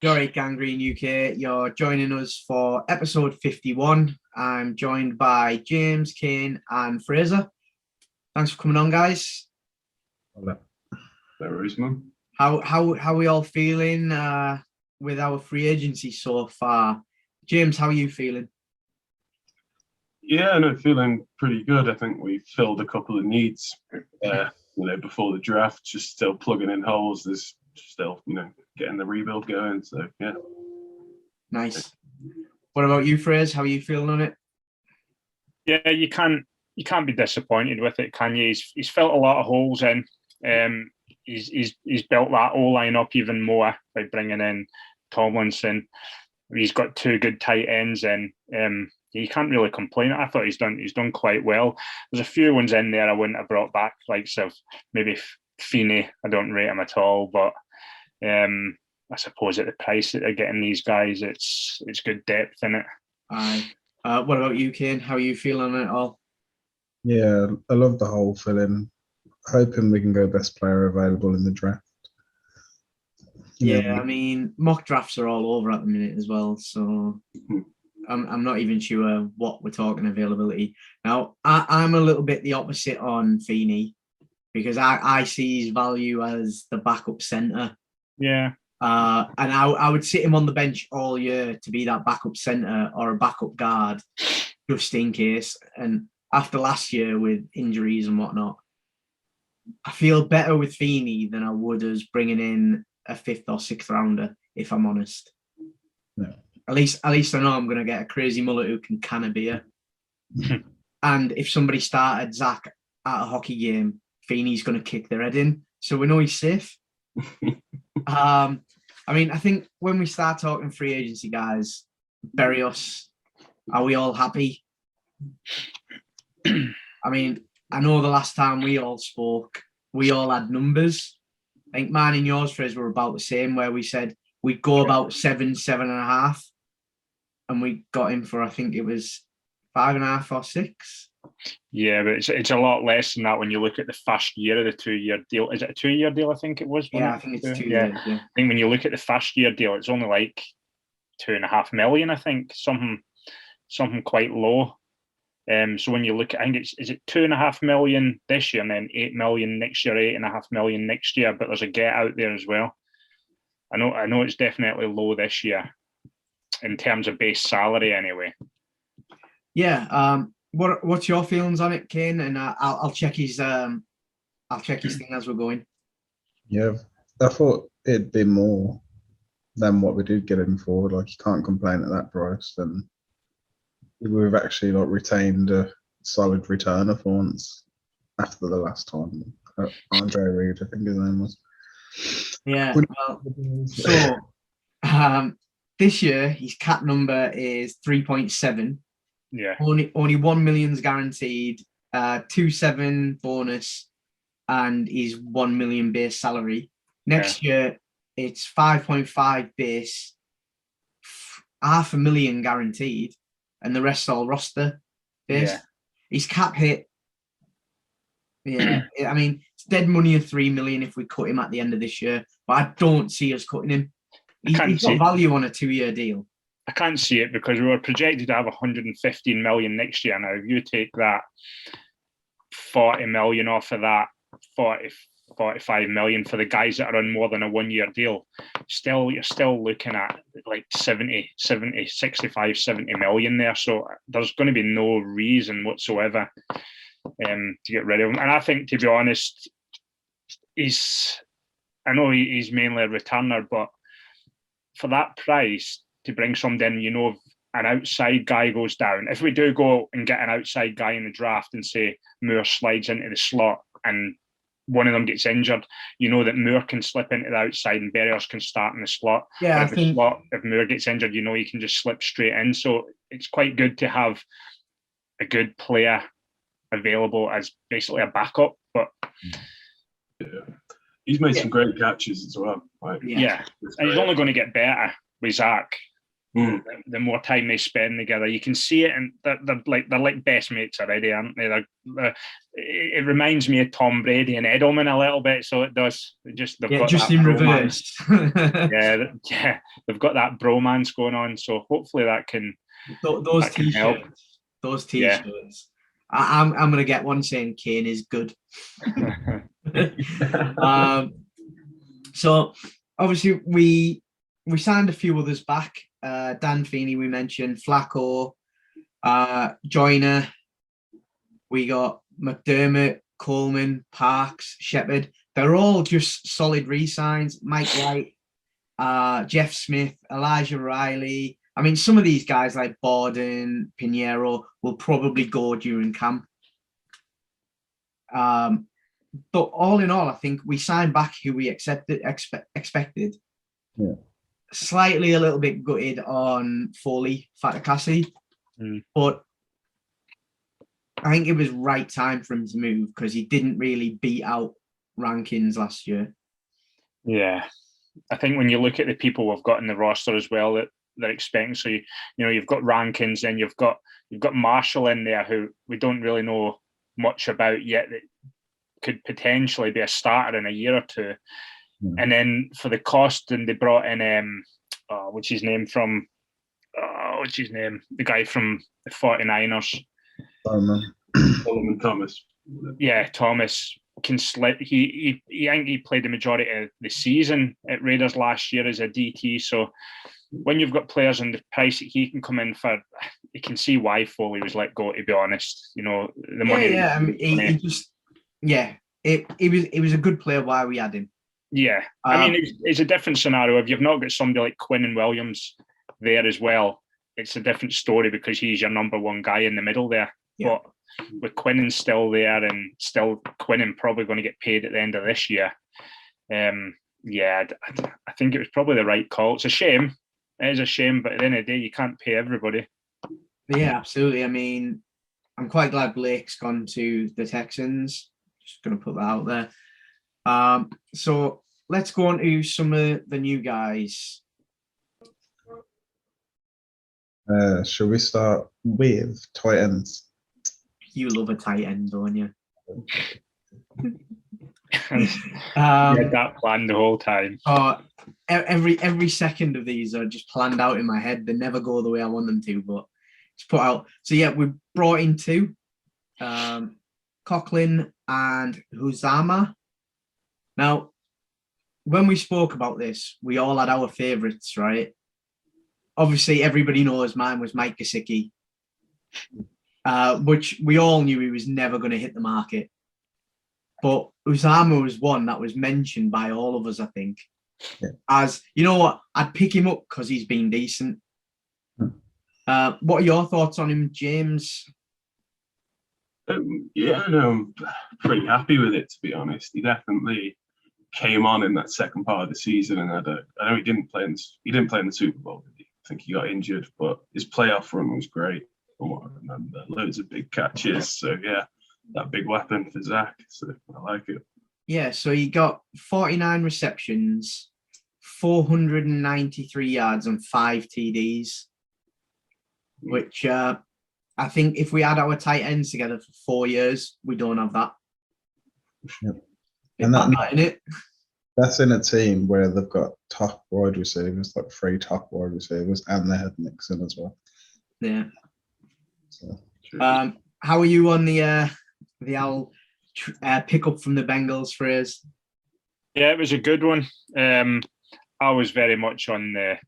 You're right, Gangrene UK. You're joining us for episode 51. I'm joined by James, Kane, and Fraser. Thanks for coming on, guys. No worries, man. How are we all feeling with our free agency so far? James, how are you feeling? Yeah, no, feeling pretty good. I think we filled a couple of needs, before the draft. Just still plugging in holes. There's still, getting the rebuild going. So yeah, nice. What about you, Fraser? How are you feeling on it? Yeah, you can't be disappointed with it, can you? He's filled a lot of holes in. He's built that O-line up even more by bringing in Tomlinson. He's got two good tight ends, and you can't really complain. I thought he's done quite well. There's a few ones in there I wouldn't have brought back, like maybe Feeney. I don't rate him at all, but I suppose at the price that they're getting these guys, it's good depth in it. Aye. What about you, Kane? How are you feeling on it all? Yeah, I love the whole fill-in. Hoping we can go best player available in the draft. Yeah, I mean, mock drafts are all over at the minute as well, so I'm not even sure what we're talking availability. Now, I'm a little bit the opposite on Feeney because I see his value as the backup centre. Yeah. And I would sit him on the bench all year to be that backup centre or a backup guard just in case. And after last year with injuries and whatnot, I feel better with Feeney than I would as bringing in a 5th or 6th rounder, if I'm honest. No. At least I know I'm going to get a crazy mullet who can can a beer. And if somebody started Zach at a hockey game, Feeney's going to kick their head in. So we know he's safe. I mean, I think when we start talking free agency, guys, bury us. Are we all happy? I mean, I know the last time we all spoke, we all had numbers. I think mine and yours, Fraser, were about the same, where we said we'd go about 7.5, and we got him for, I think it was 5.5 or 6. Yeah, but it's a lot less than that when you look at the first year of the 2-year deal. Is it a 2-year deal? I think it was. Yeah, I think it's 2 years. Yeah. I think when you look at the first year deal, it's only like 2.5 million. I think something quite low. So when you look at, I think is it 2.5 million this year and then 8 million next year, 8.5 million next year. But there's a get out there as well. I know it's definitely low this year in terms of base salary anyway. Yeah. What's your feelings on it, Kane? And I'll check his thing as we're going. Yeah, I thought it'd be more than what we did get him for. Like, you can't complain at that price. And we've actually retained a solid returner for once after the last time. Dj Reid, I think his name was. Yeah. Well, so this year his cap number is 3.7. Yeah. Only 1 million's guaranteed, 2.7 bonus, and his 1 million base salary. Next year it's 5.5 base, 500,000 guaranteed, and the rest all roster base. Yeah. His cap hit. Yeah, I mean, it's dead money of 3 million if we cut him at the end of this year, but I don't see us cutting him. He's got value on a 2-year deal. I can't see it because we were projected to have 115 million next year. Now, if you take that 40 million off of that, 45 million for the guys that are on more than a 1-year deal, you're still looking at like 65, 70 million there. So there's going to be no reason whatsoever to get rid of him. And I think, to be honest, I know he's mainly a returner, but for that price, to bring somebody in, an outside guy goes down. If we do go and get an outside guy in the draft and say Moore slides into the slot and one of them gets injured, that Moore can slip into the outside and Berrios can start in the slot. Yeah, if Moore gets injured, he can just slip straight in. So it's quite good to have a good player available as basically a backup. But yeah, he's made some great catches as well. And he's only going to get better with Zach. the more time they spend together. You can see it, and they're like best mates already, aren't they? It reminds me of Tom Brady and Edelman a little bit, so it does. They've got just that in bromance. reverse. yeah, they've got that bromance going on. So hopefully that can those can help. Those t-shirts. I'm gonna get one saying Kane is good. So obviously we signed a few others back. Dan Feeney, we mentioned, Flacco, Joyner. We got McDermott, Coleman, Parks, Shepherd. They're all just solid re-signs. Mike White, Jeff Smith, Elijah Riley. I mean, some of these guys like Borden, Pinheiro will probably go during camp. But all in all, I think we signed back who we expected. Yeah. Slightly a little bit gutted on Foley, Fatakasi, but I think it was right time for him to move because he didn't really beat out rankings last year. Yeah, I think when you look at the people we've got in the roster as well that they're expecting, so you've got Rankins, and you've got Marshall in there who we don't really know much about yet, that could potentially be a starter in a year or two. And then for the cost, and they brought in what's his name? The guy from the 49ers. Solomon Thomas. Yeah, Thomas can slip. He I think he played the majority of the season at Raiders last year as a DT. So when you've got players in the price that he can come in for, you can see why Foley was let go, to be honest. The money. Yeah. I mean, it was a good player why we had him. Yeah, I mean, it's a different scenario. If you've not got somebody like Quinn and Williams there as well, it's a different story because he's your number one guy in the middle there. Yeah. But with Quinnen still there, and still Quinnen probably going to get paid at the end of this year, I think it was probably the right call. It's a shame. It is a shame, but at the end of the day, you can't pay everybody. Yeah, absolutely. I mean, I'm quite glad Blake's gone to the Texans. Just going to put that out there. So let's go on to some of the new guys. Shall we start with tight ends? You love a tight end, don't you? That planned the whole time. Every second of these are just planned out in my head. They never go the way I want them to, but it's put out. So yeah, we brought in two, Coughlin and Huzama. Now, when we spoke about this, we all had our favourites, right? Obviously, everybody knows mine was Mike Gesicki, which we all knew he was never going to hit the market. But Uzama was one that was mentioned by all of us, I think. Yeah. As, you know what, I'd pick him up because he's been decent. What are your thoughts on him, James? I'm pretty happy with it, to be honest. He definitely came on in that second part of the season, and I know he didn't play in the Super Bowl. I think he got injured, but his playoff run was great from what I remember. Loads of big catches, so yeah, that big weapon for Zach. So I like it. Yeah, so he got 49 receptions, 493 yards, and 5 TDs, which I think if we had our tight ends together for 4 years, we don't have that. Yep. And that's in a team where they've got top wide receivers, like 3 top wide receivers, and they had Nixon as well. Yeah. So. How are you on the old pickup from the Bengals phrase? Yeah, it was a good one. I was very much on the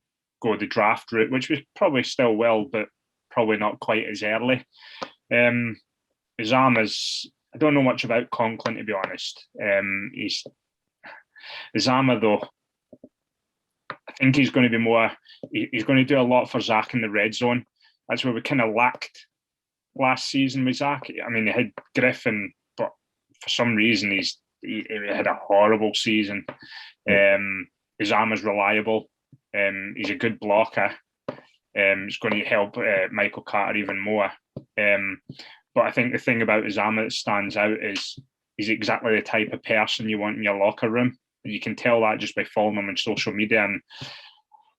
draft route, which was probably still well, but probably not quite as early. Uzama's, I don't know much about Conklin, to be honest. Uzama, though, I think he's going to be more, he's going to do a lot for Zach in the red zone. That's where we kind of lacked last season with Zach. I mean, he had Griffin, but for some reason he had a horrible season. Uzama's reliable. He's a good blocker. It's going to help Michael Carter even more. But I think the thing about Uzama that stands out is he's exactly the type of person you want in your locker room. You can tell that just by following him on social media. And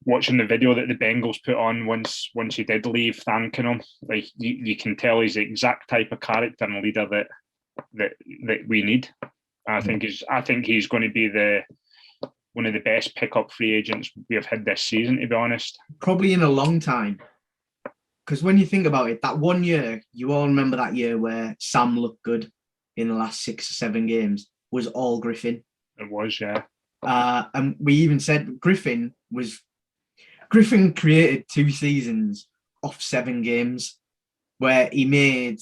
watching the video that the Bengals put on once he did leave, thanking him, like you can tell he's the exact type of character and leader that we need. I think he's going to be one of the best pickup free agents we have had this season, to be honest. Probably in a long time. Because when you think about it, that 1 year, you all remember that year where Sam looked good in the last 6 or 7 games, was all Griffin. It was, yeah. And we even said Griffin created 2 seasons off 7 games where he made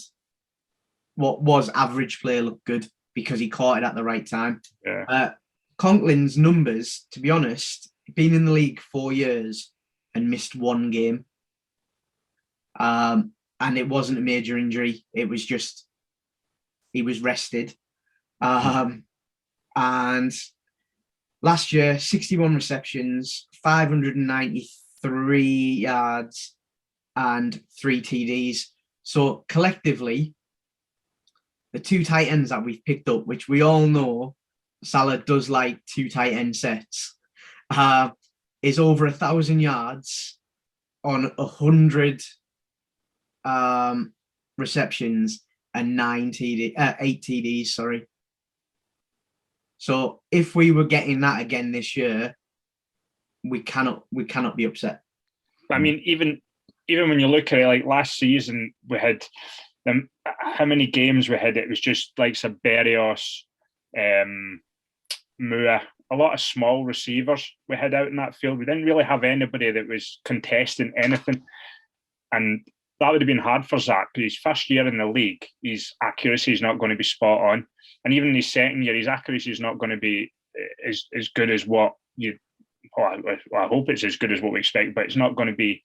what was average play look good because he caught it at the right time. Yeah. Conklin's numbers, to be honest, been in the league 4 years and missed 1 game. And it wasn't a major injury. It was just, he was rested. And last year, 61 receptions, 593 yards, and 3 TDs. So collectively, the 2 tight ends that we've picked up, which we all know Salah does like 2 tight end sets, is over 1,000 yards on 100 receptions and 8 TDs. Sorry. So if we were getting that again this year, we cannot be upset. I mean, even when you look at it, like last season, we had how many games we had? It was just like Saberios, Moore, a lot of small receivers we had out in that field. We didn't really have anybody that was contesting anything, and that would have been hard for Zach because his first year in the league, his accuracy is not going to be spot on, and even in his second year, his accuracy is not going to be as good as what you. Well, I hope it's as good as what we expect, but it's not going to be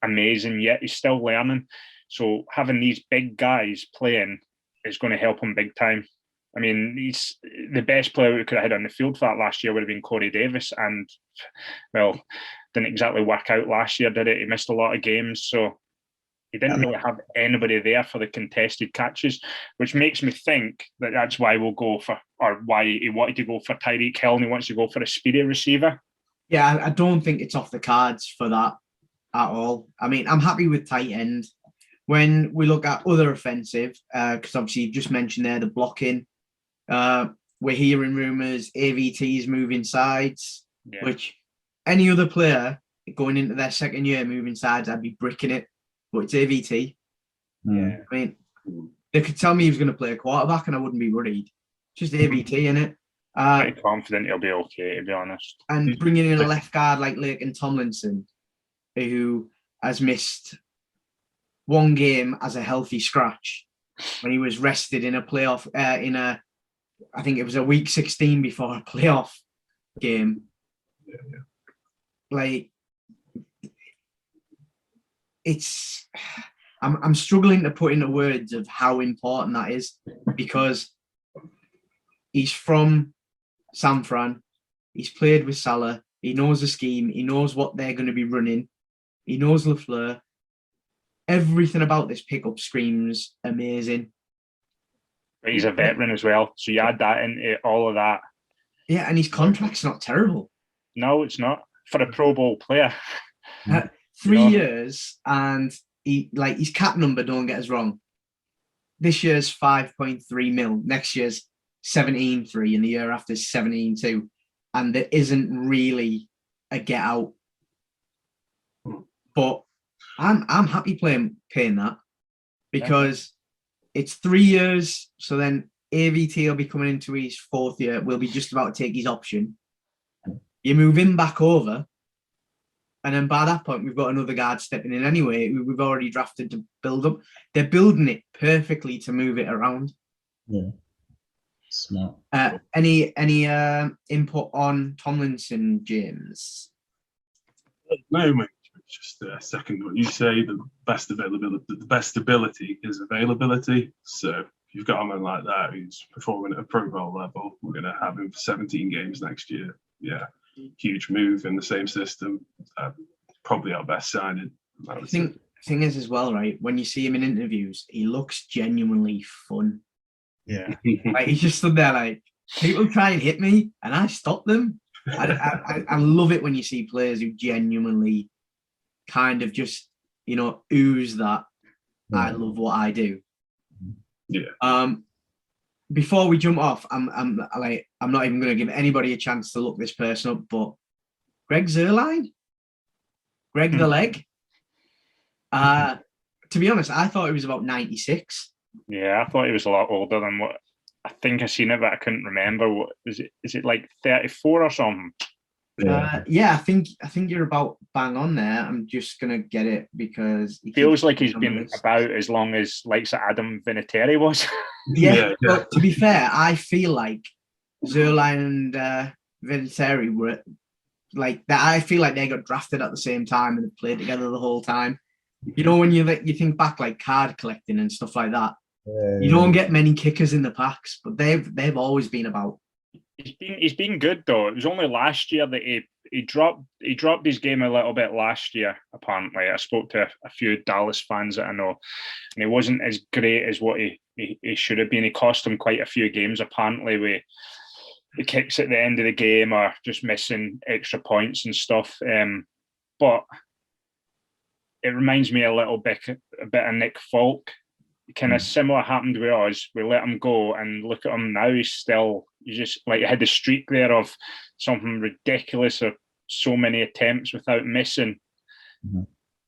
amazing yet. He's still learning, so having these big guys playing is going to help him big time. I mean, he's the best player we could have had on the field for that last year would have been Corey Davis, and well, didn't exactly work out last year, did it? He missed a lot of games, so he didn't really have anybody there for the contested catches, which makes me think that that's why we'll go for, or why he wanted to go for Tyreek Hill and he wants to go for a speedy receiver. Yeah, I don't think it's off the cards for that at all. I mean, I'm happy with tight end. When we look at other offensive, because obviously you've just mentioned there the blocking, we're hearing rumours AVT's moving sides, which any other player going into their second year moving sides, I'd be bricking it. But it's AVT. Yeah. I mean, they could tell me he was going to play a quarterback and I wouldn't be worried. Just AVT, innit? Pretty confident he'll be okay, to be honest. And bringing in a left guard like Lake and Tomlinson, who has missed 1 game as a healthy scratch when he was rested in a playoff, I think it was a week 16 before a playoff game. Yeah. Like, I'm struggling to put into words of how important that is, because he's from San Fran, he's played with Salah, he knows the scheme, he knows what they're going to be running, he knows LaFleur. Everything about this pickup screams amazing. But he's a veteran as well, so you add that into all of that. Yeah, and his contract's not terrible. No, it's not for a Pro Bowl player. 3 years, and his cap number, don't get us wrong. This year's 5.3 mil. Next year's 17.3, and the year after 17.2. And there isn't really a get out. But I'm happy paying that, because it's 3 years. So then AVT will be coming into his 4th year. We'll be just about to take his option. You move him back over, and then by that point, we've got another guard stepping in anyway. We've already drafted to build up. They're building it perfectly to move it around. Yeah, smart. Any input on Tomlinson, James? No, mate. Just a second what you say. The best ability is availability. So if you've got a man like that who's performing at a Pro Bowl level, we're going to have him for 17 games next year. Yeah, huge move in the same system. Probably our best signing. Thing is as well, right? When you see him in interviews, he looks genuinely fun. Yeah, like he's just stood there like, people try and hit me, and I stop them. I love it when you see players who genuinely kind of just, ooze that I love what I do. Yeah. Before we jump off, I'm not even going to give anybody a chance to look this person up, but Greg Zerline, Greg the Leg. To be honest, I thought he was about 96. Yeah, I thought he was a lot older than what I think I seen it, but I couldn't remember. What is it? Is it like 34 or something? I think you're about bang on there. I'm just gonna get it because it feels like he's been about as long as likes Adam Vinatieri was. Yeah, but to be fair, I feel like Zerline and Vinatieri were like that. I feel like they got drafted at the same time and played together the whole time. When you think back like card collecting and stuff like that, you don't get many kickers in the packs, but they've always been about. He's been good though. It was only last year that he dropped his game a little bit last year. Apparently, I spoke to a few Dallas fans that I know, and he wasn't as great as what he should have been. He cost him quite a few games apparently with the kicks at the end of the game or just missing extra points and stuff. But it reminds me a bit of Nick Folk. Kind of similar happened with us. We let him go, and look at him now. He's just like had the streak there of something ridiculous of so many attempts without missing. Mm-hmm.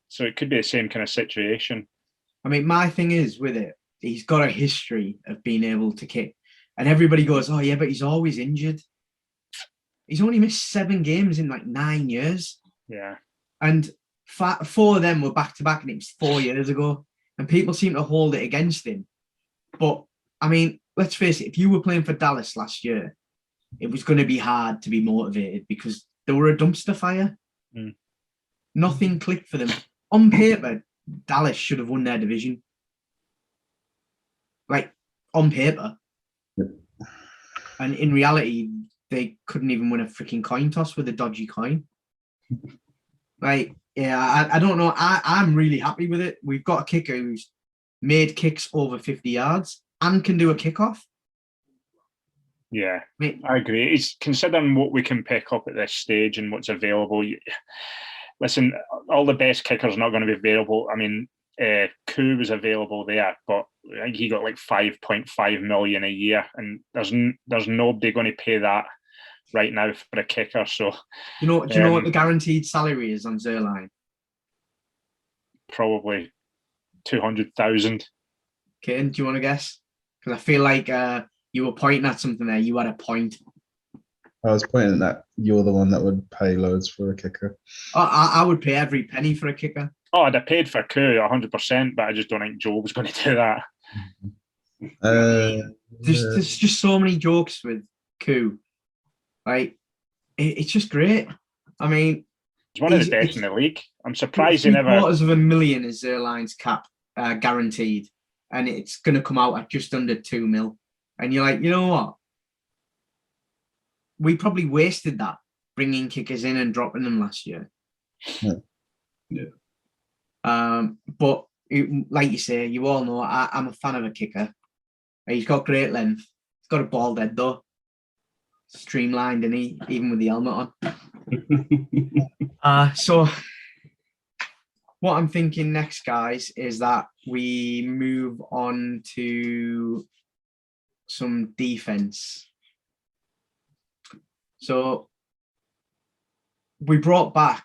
So it could be the same kind of situation. I mean, my thing is with it, he's got a history of being able to kick, and everybody goes, "Oh yeah, but he's always injured." He's only missed 7 games in like 9 years. Yeah, and 4 of them were back to back, and it was 4 years ago. And people seem to hold it against him. But, I mean, let's face it, if you were playing for Dallas last year, it was going to be hard to be motivated because they were a dumpster fire. Mm. Nothing clicked for them. On paper, Dallas should have won their division. Like, on paper. Yep. And in reality, they couldn't even win a freaking coin toss with a dodgy coin. Like, yeah, I don't know. I'm really happy with it. We've got a kicker who's made kicks over 50 yards and can do a kickoff. Yeah, I agree. It's considering what we can pick up at this stage and what's available. Listen, all the best kickers are not going to be available. I mean, Koo was available there, but I think he got like 5.5 million a year, and there's nobody going to pay that right now for a kicker. So do you know what the guaranteed salary is on Zerline? Probably 200,000. Kane, do you want to guess? Because I feel like you were pointing at something there. You had a point. I was pointing at you're the one that would pay loads for a kicker. I would pay every penny for a kicker. Oh, I'd have paid for Koo 100%, but I just don't think Joe was going to do that. There's just so many jokes with Koo. Like, it's just great. I mean, he's one of the best in the league. I'm surprised he never. $750,000 is Zerline's cap guaranteed, and it's going to come out at just under 2 mil. And you're like, you know what? We probably wasted that bringing kickers in and dropping them last year. Yeah. But like you say, you all know I'm a fan of a kicker. He's got great length. He's got a bald head though. Streamlined, and even with the helmet on. So what I'm thinking next, guys, is that we move on to some defense. So we brought back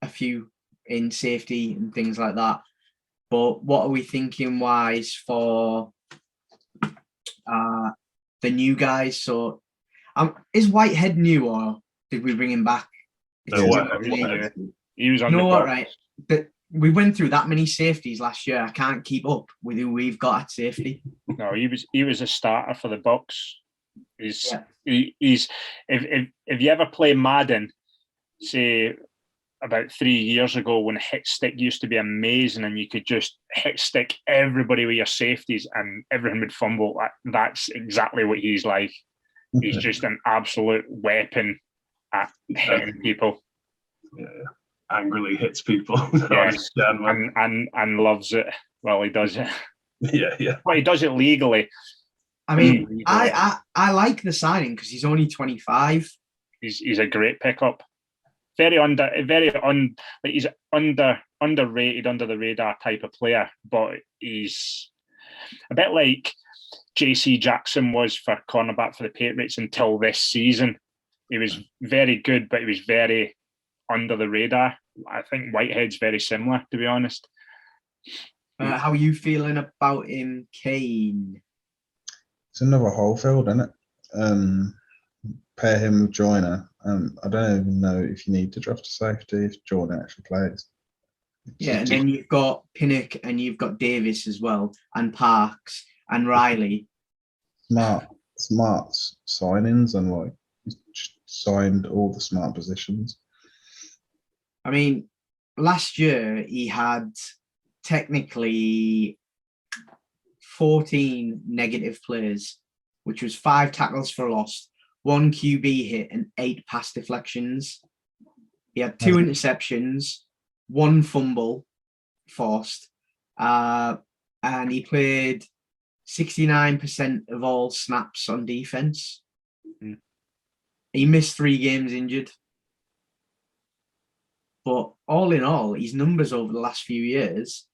a few in safety and things like that, but what are we thinking wise for the new guys? So is Whitehead new, or did we bring him back? No, Whitehead. He was on right? But we went through that many safeties last year. I can't keep up with who we've got at safety. No, he was a starter for the Bucks. He's if you ever play Madden, say about 3 years ago when hit stick used to be amazing and you could just hit stick everybody with your safeties and everyone would fumble. That's exactly what he's like. He's just an absolute weapon at hitting people. Yeah. Angrily hits people. Yes. and loves it. Well, he does it. Yeah. Well, he does it legally. I mean, I like the signing because he's only 25. he's a great pickup. He's underrated, under the radar type of player, but he's a bit like JC Jackson was for cornerback for the Patriots until this season. He was very good, but he was very under the radar. I think Whitehead's very similar, to be honest. How are you feeling about him, Kane? It's another Holyfield, isn't it? Pair him with Joyner. I don't even know if you need to draft a safety if Joyner actually plays. Yeah, and then you've got Pinnock and you've got Davis as well, and Parks and Riley. Smart signings, and like he's just signed all the smart positions. I mean, last year he had technically 14 negative plays, which was 5 tackles for loss, 1 QB hit, and 8 pass deflections. He had 2 interceptions, 1 fumble forced, and he played 69% of all snaps on defense. Mm. He missed 3 games injured. But all in all, his numbers over the last few years,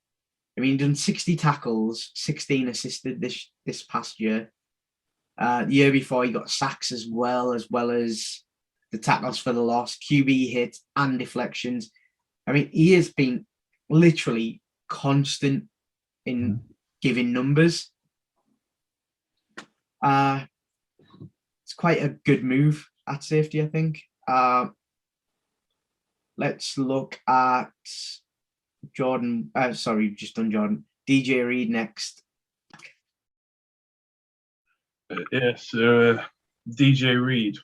I mean, he's done 60 tackles, 16 assisted this past year. The year before, he got sacks as well as the tackles for the loss, QB hits, and deflections. I mean, he has been literally constant in giving numbers. It's quite a good move at safety, I think. Let's look at Jordan. Sorry, just done Jordan. DJ Reid next. DJ Reid,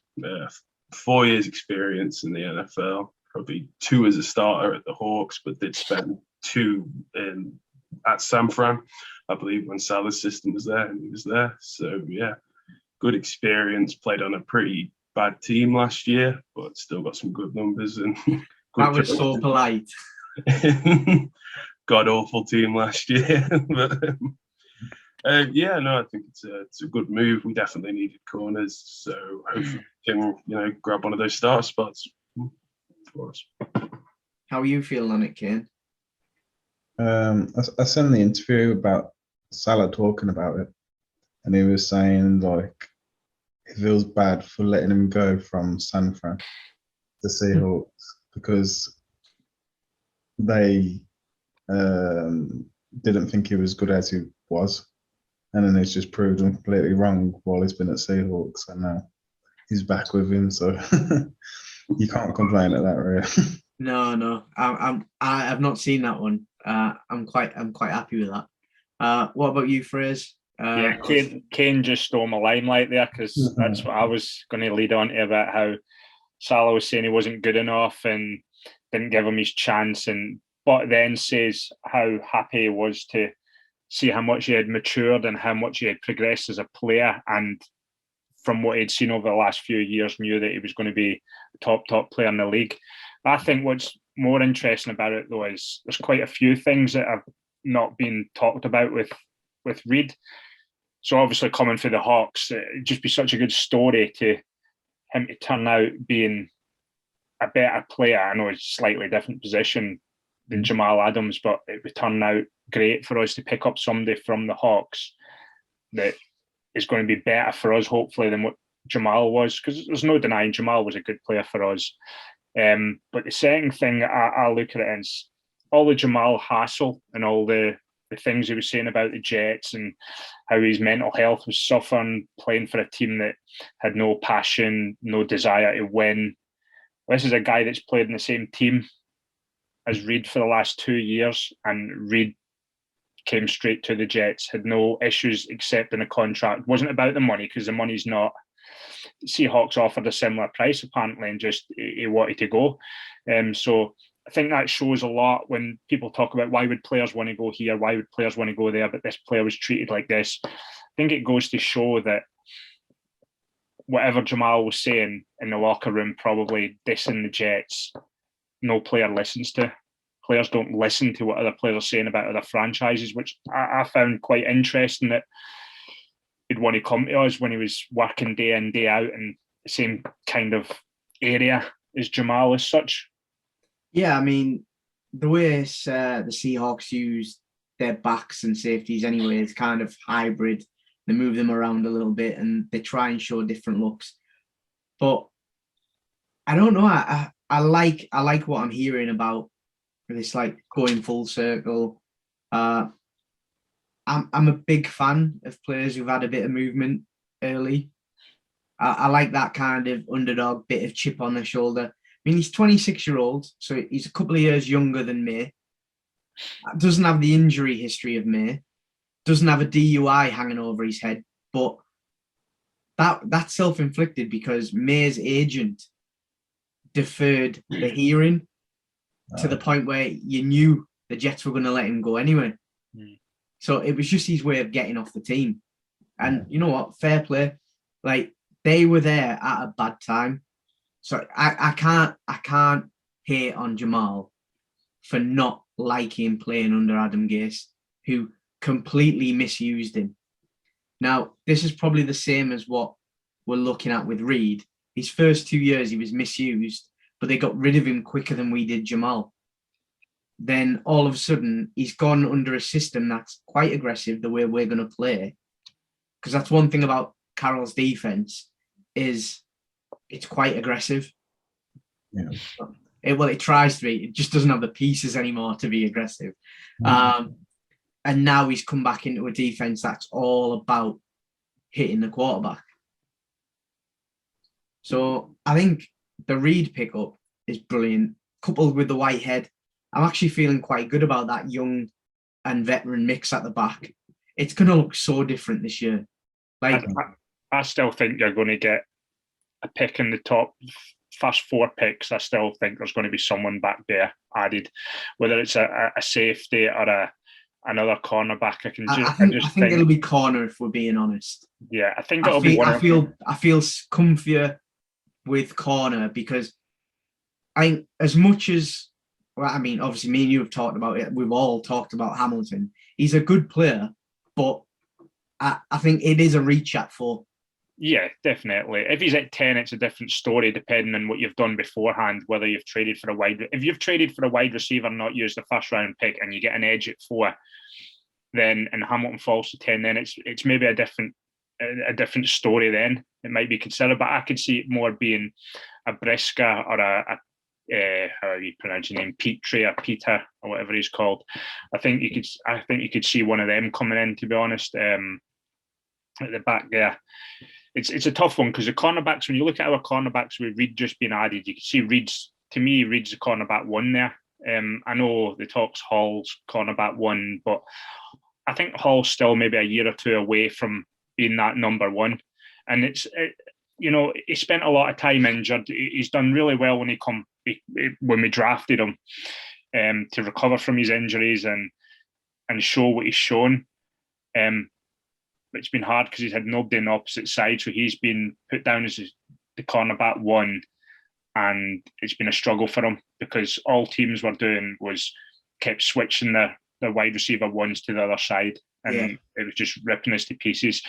4 years experience in the NFL, probably 2 as a starter at the Hawks, but did spend 2 at San Fran, I believe, when Salah's system was there, and he was there. So yeah, good experience. Played on a pretty bad team last year, but still got some good numbers and. That was so polite. God awful team last year, but yeah, no, I think it's a good move. We definitely needed corners, so hopefully we can grab one of those starter spots for us. How are you feeling on it, Kane? I sent the interview about Salah talking about it, and he was saying like he feels bad for letting him go from San Fran to Seahawks. Because they didn't think he was as good as he was. And then he's just proved them completely wrong while he's been at Seahawks. And now he's back with him. So you can't complain at that, really. No. I've not seen that one. I'm quite happy with that. What about you, Fraser? Yeah, Kane just stole my limelight there, because that's what I was going to lead on to about how Salah was saying he wasn't good enough and didn't give him his chance, but then says how happy he was to see how much he had matured and how much he had progressed as a player, and from what he'd seen over the last few years, knew that he was going to be a top player in the league. I think what's more interesting about it, though, is there's quite a few things that have not been talked about with Reid. So obviously coming for the Hawks, it'd just be such a good story to him to turn out being a better player. I know it's a slightly different position than Jamal Adams, but it would turn out great for us to pick up somebody from the Hawks that is going to be better for us, hopefully, than what Jamal was, because there's no denying Jamal was a good player for us. But the second thing I look at it is all the Jamal hassle and all the things he was saying about the Jets and how his mental health was suffering, playing for a team that had no passion, no desire to win. This is a guy that's played in the same team as Reid for the last 2 years, and Reid came straight to the Jets, had no issues accepting a contract. It wasn't about the money, because the money's not. Seahawks offered a similar price apparently, and just he wanted to go. So I think that shows a lot when people talk about why would players want to go here, why would players want to go there, but this player was treated like this. I think it goes to show that whatever Jamal was saying in the locker room, probably dissing the Jets, no player listens to. Players don't listen to what other players are saying about other franchises, which I found quite interesting, that he'd want to come to us when he was working day in, day out, and the same kind of area as Jamal as such. Yeah, I mean, the way the Seahawks use their backs and safeties anyway is kind of hybrid. They move them around a little bit and they try and show different looks. But I don't know. I like what I'm hearing about this, like going full circle. I'm a big fan of players who've had a bit of movement early. I like that kind of underdog, bit of chip on the shoulder. I mean, he's 26-year-old, so he's a couple of years younger than me. Doesn't have the injury history of me. Doesn't have a DUI hanging over his head. But that's self-inflicted because May's agent deferred the hearing to the point where you knew the Jets were going to let him go anyway. So it was just his way of getting off the team. And you know what? Fair play. Like, they were there at a bad time. So I can't hate on Jamal for not liking playing under Adam Gase, who completely misused him. Now, this is probably the same as what we're looking at with Reid. His first 2 years, he was misused, but they got rid of him quicker than we did Jamal. Then all of a sudden, he's gone under a system that's quite aggressive, the way we're going to play. Because that's one thing about Carroll's defense, is it's quite aggressive. Yeah. It tries to be. It just doesn't have the pieces anymore to be aggressive. And now he's come back into a defense that's all about hitting the quarterback. So I think the Reid pickup is brilliant, coupled with the Whitehead. I'm actually feeling quite good about that young and veteran mix at the back. It's going to look so different this year. Like, I still think you're going to get a pick in the top first 4 picks. I still think there's going to be someone back there added, whether it's a safety or another cornerback. I think it'll be corner, if we're being honest. Yeah, I think it'll be one. I feel comfier with corner because I think as much as, well, I mean, obviously me and you have talked about it. We've all talked about Hamilton. He's a good player, but I think it is a reach at 4. Yeah, definitely. If he's at 10, it's a different story, depending on what you've done beforehand, whether you've traded for if you've traded for a wide receiver and not used the first round pick and you get an edge at 4, then and Hamilton falls to 10, then it's maybe a different story then. It might be considered, but I could see it more being a Briska or a how you pronounce your name, Petrie or Peter or whatever he's called. I think you could see one of them coming in, to be honest, at the back there. It's a tough one because the cornerbacks, when you look at our cornerbacks with Reid just being added, you can see Reid's the cornerback 1 there. I know the talk's Hall's cornerback 1, but I think Hall's still maybe a year or 2 away from being that number 1. And he spent a lot of time injured. He's done really well when we drafted him to recover from his injuries and show what he's shown. It's been hard because he's had nobody on the opposite side, so he's been put down as the cornerback 1, and it's been a struggle for him because all teams were doing was kept switching their wide receiver 1s to the other side, and it was just ripping us to pieces.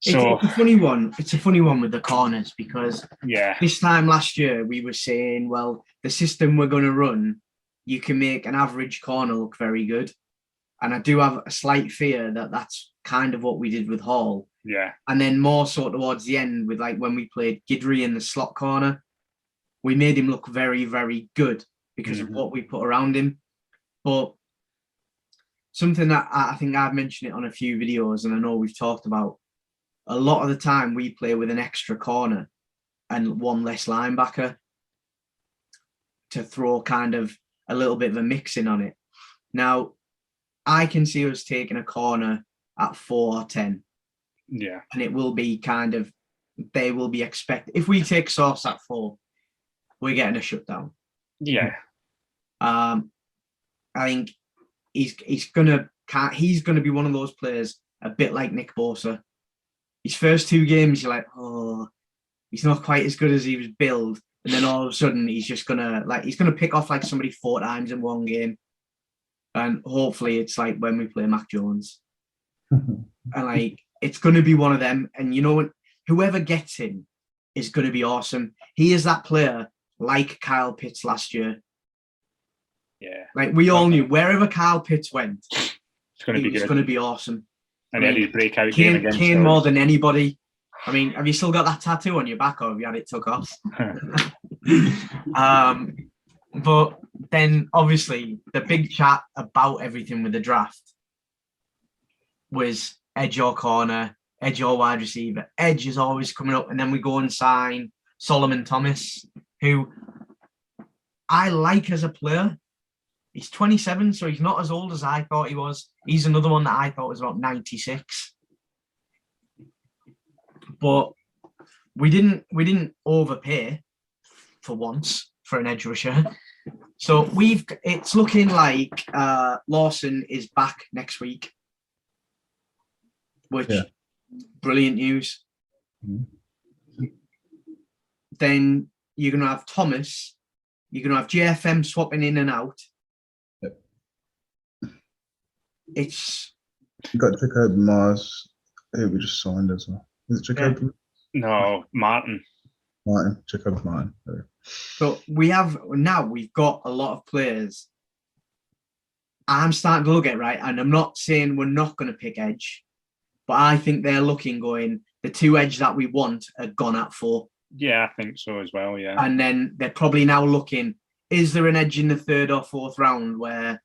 So it's a funny one. It's a funny one with the corners because this time last year we were saying, well, the system we're going to run, you can make an average corner look very good. And I do have a slight fear that that's kind of what we did with Hall. Yeah. And then more so towards the end with like when we played Guidry in the slot corner, we made him look very, very good because of what we put around him. But something that I think I've mentioned it on a few videos, and I know we've talked about, a lot of the time we play with an extra corner and 1 less linebacker to throw kind of a little bit of a mix in on it. Now, I can see us taking a corner at 4 or 10. Yeah. And it will be they will be expected. If we take Sauce at 4, we're getting a shutdown. Yeah. I think he's gonna be one of those players, a bit like Nick Bosa. His first 2 games, you're like, oh, he's not quite as good as he was billed. And then all of a sudden he's just gonna pick off like somebody 4 times in 1 game. And hopefully it's like when we play Mac Jones. And like, it's going to be one of them. And you know what? Whoever gets him, is going to be awesome. He is that player like Kyle Pitts last year. Yeah. Like we all knew wherever Kyle Pitts went, It's going to be it was good. going to be awesome. And then his breakout game against Kane us. more than anybody. I mean, have you still got that tattoo on your back, or have you had it took off? But then, obviously, the big chat about everything with the draft was edge or corner, edge or wide receiver. Edge is always coming up, and then we go and sign Solomon Thomas, who I like as a player. He's 27, so he's not as old as I thought he was. He's another one that I thought was about 96. But we didn't overpay for once for an edge rusher. So it's looking like Lawson is back next week, which brilliant news. Mm-hmm. Then you're going to have Thomas. You're going to have JFM swapping in and out. Yep. You got Jacob Mars, who we just signed as well. Is it Jacob? Yeah. No, Martin. Jacob Martin. So we've got a lot of players. I'm starting to look at right, and I'm not saying we're not going to pick edge, but I think they're looking going, the two edge that we want are gone at 4. Yeah, I think so as well, yeah. And then they're probably now looking, is there an edge in the 3rd or 4th round where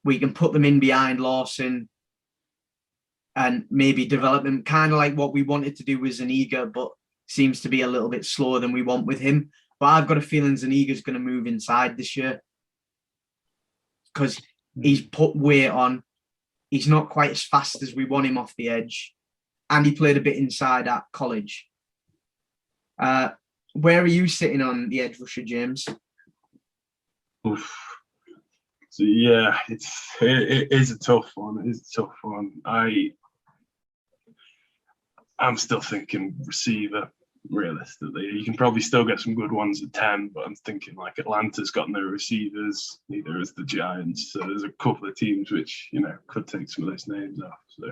we can put them in behind Lawson and maybe develop them, kind of like what we wanted to do with Zuniga, but seems to be a little bit slower than we want with him. But I've got a feeling Zuniga's going to move inside this year because he's put weight on. He's not quite as fast as we want him off the edge. And he played a bit inside at college. Where are you sitting on the edge rusher, James? Oof. So yeah, it is a tough one. It is a tough one. I'm still thinking receiver. Realistically, you can probably still get some good ones at 10, but I'm thinking like Atlanta's got no receivers, neither has the Giants. So there's a couple of teams which could take some of those names off. So,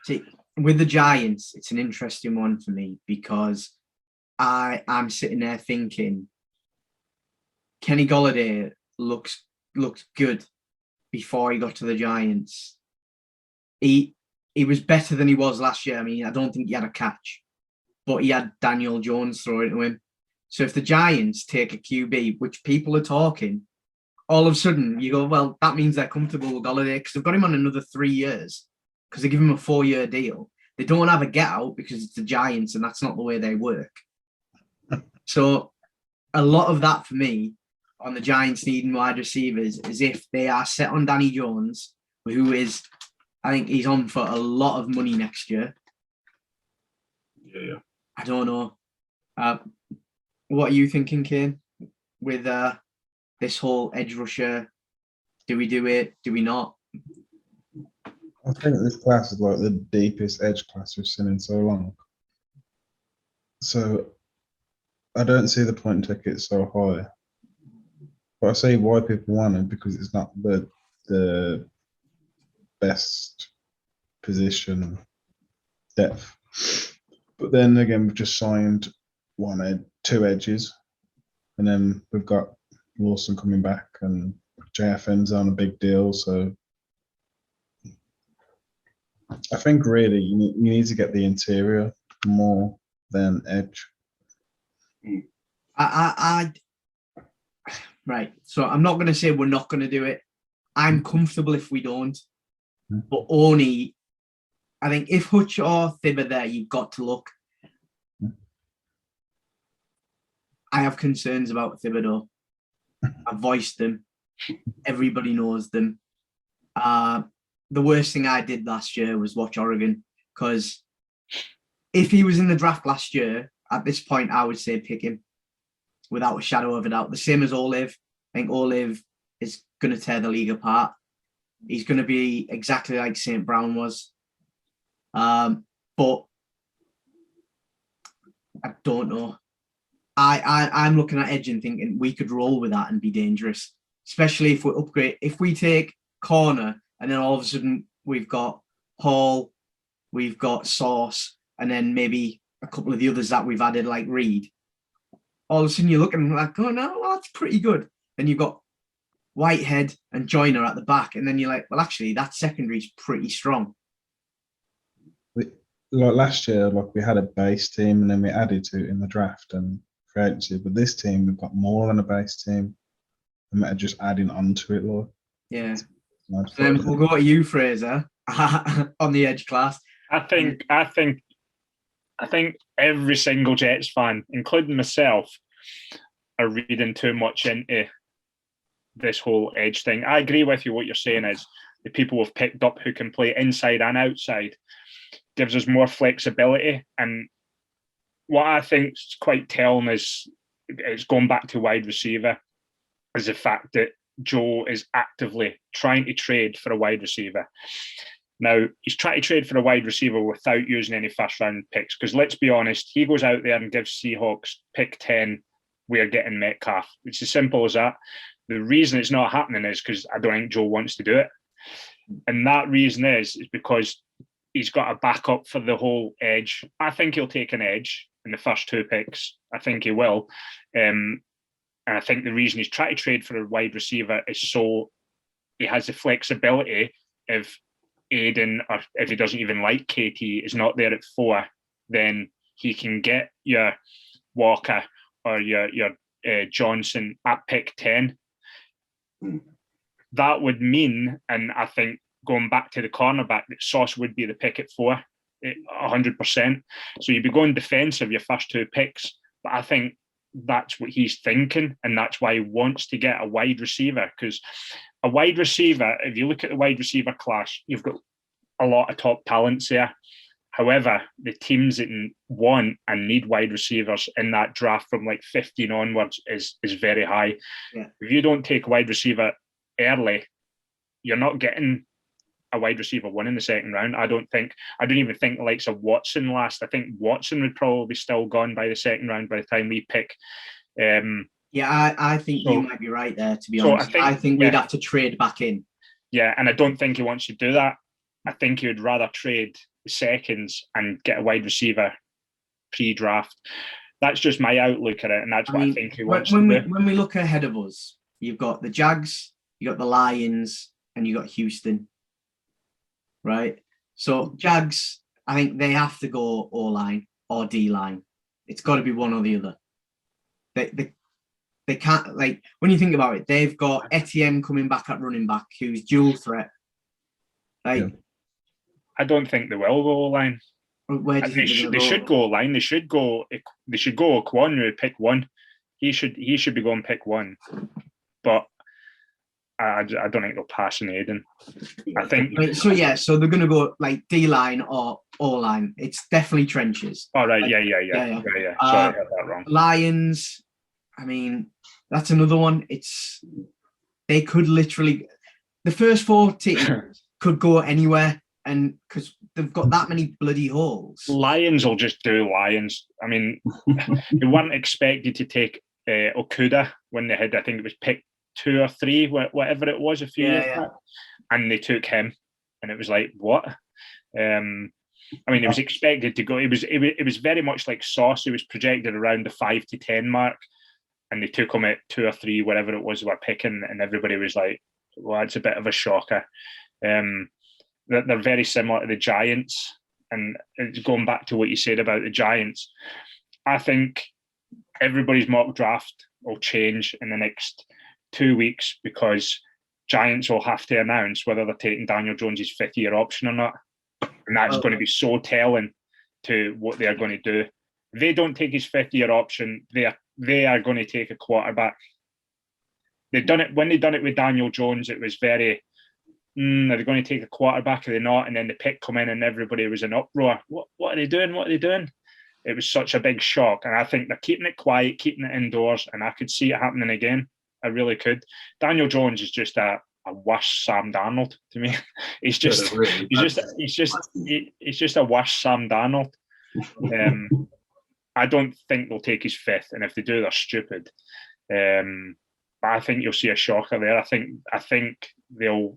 see, with the Giants, it's an interesting one for me because I'm sitting there thinking Kenny Golladay looked good before he got to the Giants. He was better than he was last year. I mean, I don't think he had a catch, but he had Daniel Jones throwing to him. So if the Giants take a QB, which people are talking, all of a sudden you go, well, that means they're comfortable with Golladay because they've got him on another 3 years because they give him a 4-year deal. They don't have a get out because it's the Giants and that's not the way they work. So a lot of that for me on the Giants needing wide receivers is if they are set on Danny Jones, who is, I think he's on for a lot of money next year. Yeah. I don't know. What are you thinking, Kane, with this whole edge rusher? Do we do it? Do we not? I think this class is like the deepest edge class we've seen in so long. So I don't see the point in taking it so high. But I see why people want it because it's not the best position depth. But then again, we've just signed 2 edges, and then we've got Wilson coming back, and JFN's on a big deal. So I think really you need to get the interior more than edge. Right. So I'm not going to say we're not going to do it. I'm comfortable if we don't. But only, I think if Hutch or Thib are there, you've got to look. I have concerns about Thibodeau. I've voiced them. Everybody knows them. The worst thing I did last year was watch Oregon because if he was in the draft last year, at this point, I would say pick him without a shadow of a doubt. The same as Olive. I think Olive is going to tear the league apart. He's going to be exactly like St. Brown was. But I don't know. I'm looking at edge and thinking we could roll with that and be dangerous, especially if we upgrade. If we take corner and then all of a sudden we've got Hall, we've got Sauce, and then maybe a couple of the others that we've added, like Reid, all of a sudden you're looking like, oh no, well, that's pretty good. Then you've got Whitehead and Joyner at the back, and then you're like, well, actually, that secondary's pretty strong. Like last year, like we had a base team and then we added to it in the draft and free agency. But this team, we've got more than a base team, and we're just adding onto it, Lord. Yeah. So then we'll go to you, Fraser, on the edge class. I think every single Jets fan, including myself, are reading too much into this whole edge thing. I agree with you. What you're saying is the people we've picked up who can play inside and outside gives us more flexibility. And what I think is quite telling is it's going back to wide receiver, is the fact that Joe is actively trying to trade for a wide receiver. Now, he's trying to trade for a wide receiver without using any first-round picks, because let's be honest, he goes out there and gives Seahawks pick 10, we're getting Metcalf. It's as simple as that. The reason it's not happening is because I don't think Joe wants to do it. And that reason is because he's got a backup for the whole edge. I think he'll take an edge in the first 2 picks. I think he will. And I think the reason he's trying to trade for a wide receiver is so he has the flexibility if Aiden, or if he doesn't even like KT, is not there at 4, then he can get your Walker or your Johnson at pick 10. That would mean, and I think going back to the cornerback, that Sauce would be the pick at 4, 100%. So you'd be going defensive your first 2 picks, but I think that's what he's thinking, and that's why he wants to get a wide receiver, because a wide receiver, if you look at the wide receiver class, you've got a lot of top talents there. However, the teams that want and need wide receivers in that draft from like 15 onwards is very high. Yeah. If you don't take a wide receiver early, you're not getting a wide receiver 1 in the second round. I don't even think the likes of Watson last. I think Watson would probably be still gone by the second round by the time we pick. Yeah, I think you might be right there, to be honest. I think we'd have to trade back in. Yeah, and I don't think he wants to do that. I think he would rather trade the seconds and get a wide receiver pre-draft. That's just my outlook at it, and that's what I think he wants to do. When we look ahead of us, you've got the Jags, you've got the Lions, and you've got Houston, right? So Jags, I think they have to go O-line or D-line. It's got to be one or the other. They can't, like, when you think about it, they've got Etienne coming back at running back, who's dual threat. Like, I don't think they will go line. Where do you think they should go line? They should go Kwon, who pick 1. He should be going pick 1. But I don't think they'll pass in Aiden. I think so they're gonna go like D line or O line. It's definitely trenches. All right, yeah. Sorry, I got that wrong. Lions, I mean, that's another one. They could literally, the first 4 teams could go anywhere, and because they've got that many bloody holes. Lions will just do Lions. I mean, they weren't expected to take Okuda when they had, I think it was pick 2 or 3, whatever it was, a few years back, and they took him, and it was like, what? I mean, it was expected to go. It was very much like Sauce. It was projected around the 5 to 10 mark, and they took him at 2 or 3, whatever it was they were picking, and everybody was like, well, it's a bit of a shocker. They're very similar to the Giants, and going back to what you said about the Giants, I think everybody's mock draft will change in the next 2 weeks, because Giants will have to announce whether they're taking Daniel Jones's 5th-year option or not, and that's going to be so telling to what they are going to do. If they don't take his 5th-year option, they are going to take a quarterback. They've done it when they done it with Daniel Jones. It was very, are they going to take a quarterback? Are they not? And then the pick come in, and everybody was in uproar. What are they doing? What are they doing? It was such a big shock, and I think they're keeping it quiet, keeping it indoors, and I could see it happening again. I really could. Daniel Jones is just a worse Sam Darnold to me. He's just a worse Sam Darnold. I don't think they'll take his 5th, and if they do, they're stupid. But I think you'll see a shocker there. I think they'll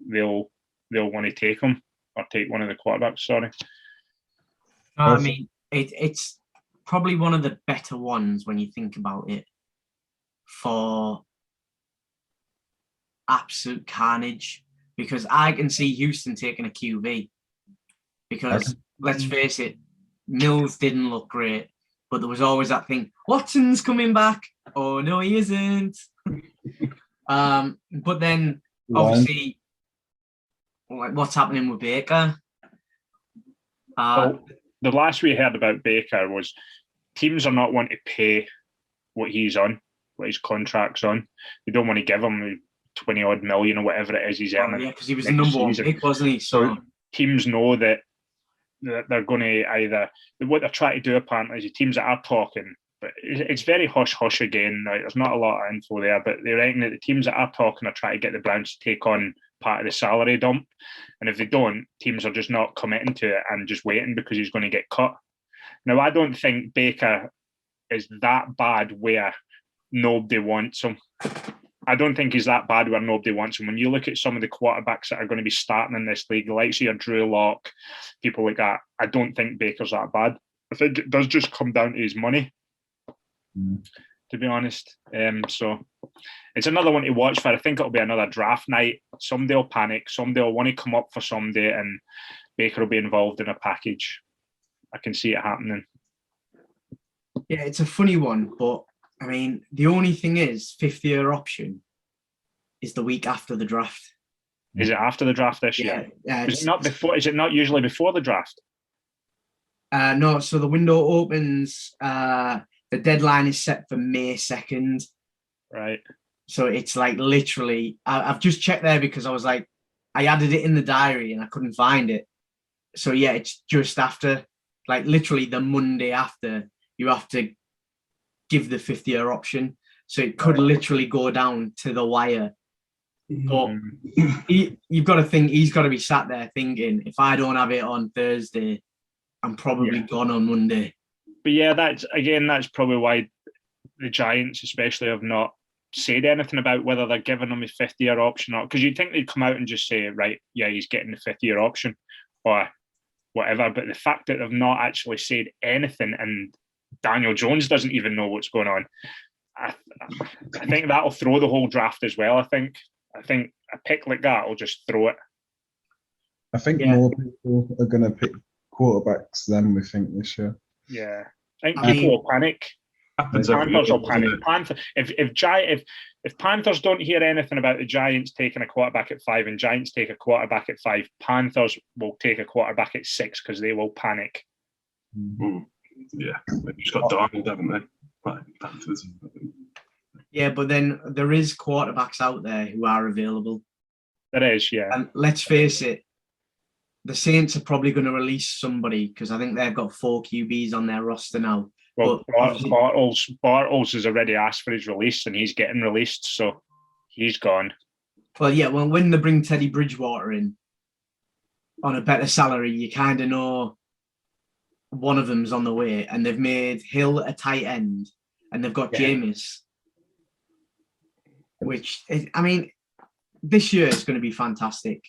want to take him, or take one of the quarterbacks. Sorry. I mean, it's probably one of the better ones when you think about it for absolute carnage, because I can see Houston taking a QB because let's face it, Mills didn't look great, but there was always that thing, Watson's coming back. Oh no, he isn't. But then obviously like what's happening with Baker? Well, the last we heard about Baker was teams are not wanting to pay what he's on, what his contract's on. They don't want to give him 20 odd million or whatever it is he's earning. Yeah, because he was the number one pick, wasn't he? So teams know that they're going to either, what they're trying to do apparently is the teams that are talking, but it's very hush-hush again. Like, there's not a lot of info there, but they reckon that the teams that are talking are trying to get the Browns to take on part of the salary dump. And if they don't, teams are just not committing to it and just waiting because he's going to get cut. Now, I don't think Baker is that bad where nobody wants him. I don't think he's that bad where nobody wants him. When you look at some of the quarterbacks that are going to be starting in this league, like your Drew Lock, people like that, I don't think Baker's that bad. I think it does just come down to his money, to be honest. So it's another one to watch for. I think it'll be another draft night. Somebody will panic. Somebody will want to come up for somebody, and Baker will be involved in a package. I can see it happening. Yeah, it's a funny one, but I mean, the only thing is, fifth-year option is the week after the draft. Is it after the draft this year? Yeah. Is it not before? Is it not usually before the draft? No. So the window opens. The deadline is set for May 2nd. Right. So it's like literally. I've just checked there because I was like, I added it in the diary and I couldn't find it. So yeah, it's just after, like literally the Monday after. You have to give the fifth-year option, so it could literally go down to the wire. But you've got to think he's got to be sat there thinking, if I don't have it on Thursday, I'm probably gone on Monday. But yeah, that's probably why the Giants especially have not said anything about whether they're giving him a fifth-year option or not, because you'd think they'd come out and just say, right, yeah, he's getting the fifth-year option or whatever. But the fact that they've not actually said anything, and Daniel Jones doesn't even know what's going on, I think that'll throw the whole draft as well. I think a pick like that will just throw it. I think more people are going to pick quarterbacks than we think this year. Yeah, I think people will panic. Panthers will panic. If Panthers don't hear anything about the Giants taking a quarterback at 5 and Giants take a quarterback at 5, Panthers will take a quarterback at 6 because they will panic. Mm-hmm. Yeah, they've just got Darnold, haven't they? Panthers. Yeah, but then there is quarterbacks out there who are available. There is, yeah. And let's face it, the Saints are probably going to release somebody because I think they've got 4 QBs on their roster now. Well, Bartles has already asked for his release and he's getting released, so he's gone. Well, yeah, well, when they bring Teddy Bridgewater in on a better salary, you kind of know one of them's on the way, and they've made Hill a tight end, and they've got Jameis, which, I mean, this year is going to be fantastic.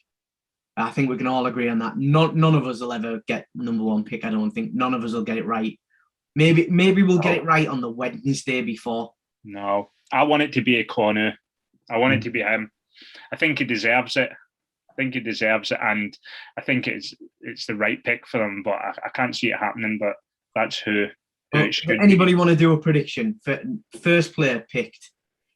I think we can all agree on that. None of us will ever get number 1 pick, I don't think. None of us will get it right. Maybe we'll get it right on the Wednesday before. No, I want it to be a corner. I want it to be him. I think he deserves it. And I think it's the right pick for them, but I can't see it happening. But that's who it should be. Anybody want to do a prediction for first player picked?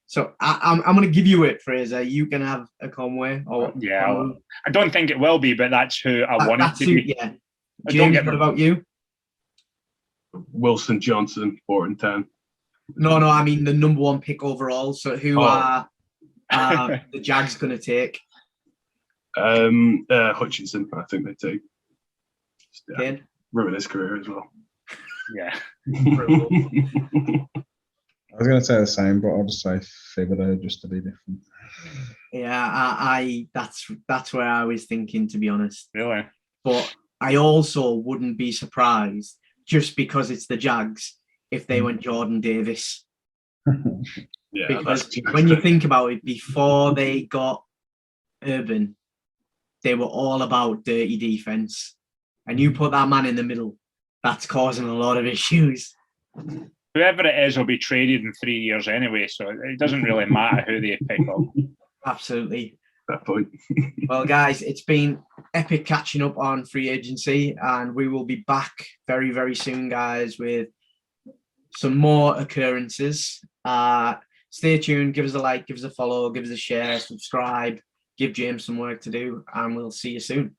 So I'm going to give you it, Fraser. You can have a Conway. I don't think it will be, but that's who I want it to be. Yeah. James, what about you? Wilson Johnson, 4 and 10. No, I mean the number 1 pick overall. So who are the Jags going to take? Hutchinson, I think they take. Ruin his career as well. Yeah. I was going to say the same, but I'll just say Thibodeau just to be different. Yeah, I that's where I was thinking, to be honest. Really? But I also wouldn't be surprised, just because it's the Jags, if they went Jordan Davis. Yeah, because when you think about it, before they got Urban, they were all about dirty defense. And you put that man in the middle, that's causing a lot of issues. Whoever it is will be traded in 3 years anyway, so it doesn't really matter who they pick up. Absolutely. That point. Well, guys, it's been epic catching up on free agency, and we will be back very, very soon, guys, with some more occurrences. Stay tuned, give us a like, give us a follow, give us a share, subscribe, give James some work to do, and we'll see you soon.